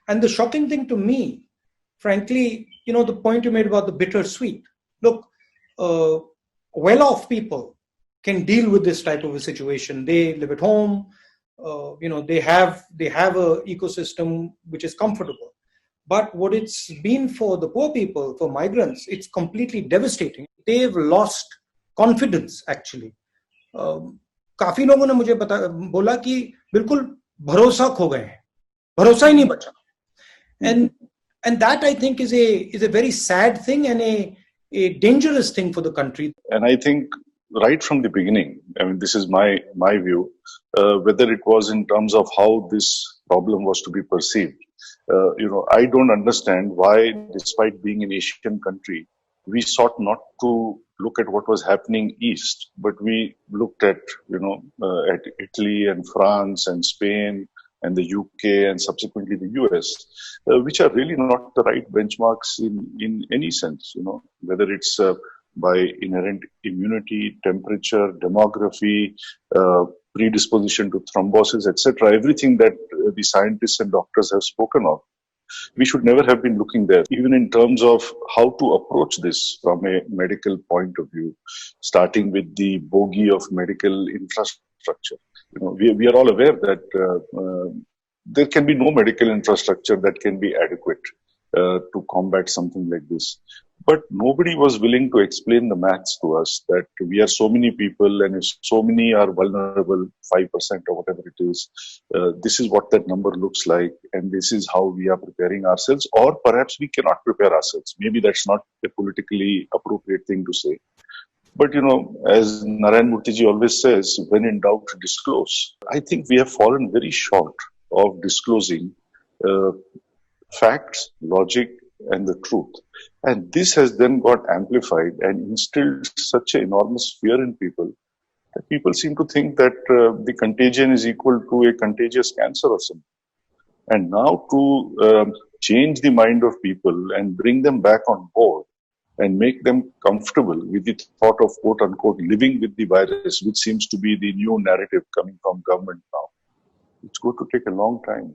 And the shocking thing to me, frankly, the point you made about the bittersweet. Look, well-off people can deal with this type of a situation. They live at home. They have a ecosystem which is comfortable. But what it's been for the poor people, for migrants, it's completely devastating. They've lost confidence actually. काफी लोगों ने मुझे बोला कि बिल्कुल भरोसा खो गए हैं, भरोसा ही नहीं बचा. And that, I think, is a very sad thing and a dangerous thing for the country. And I think right from the beginning, I mean, this is my view, whether it was in terms of how this problem was to be perceived. I don't understand why, despite being an Asian country, we sought not to look at what was happening east, but we looked at, at Italy and France and Spain and the UK and subsequently the US, which are really not the right benchmarks in any sense, whether it's by inherent immunity, temperature, demography, predisposition to thrombosis, etc., everything that the scientists and doctors have spoken of. We should never have been looking there, even in terms of how to approach this from a medical point of view, starting with the bogey of medical infrastructure. We are all aware that there can be no medical infrastructure that can be adequate to combat something like this. But nobody was willing to explain the maths to us that we are so many people and if so many are vulnerable, 5% or whatever it is, this is what that number looks like and this is how we are preparing ourselves, or perhaps we cannot prepare ourselves. Maybe that's not a politically appropriate thing to say. But, as Narayan Murthy always says, when in doubt, disclose. I think we have fallen very short of disclosing facts, logic, and the truth. And this has then got amplified and instilled such an enormous fear in people that people seem to think that the contagion is equal to a contagious cancer or something. And now to change the mind of people and bring them back on board and make them comfortable with the thought of quote unquote living with the virus, which seems to be the new narrative coming from government now, it's going to take a long time.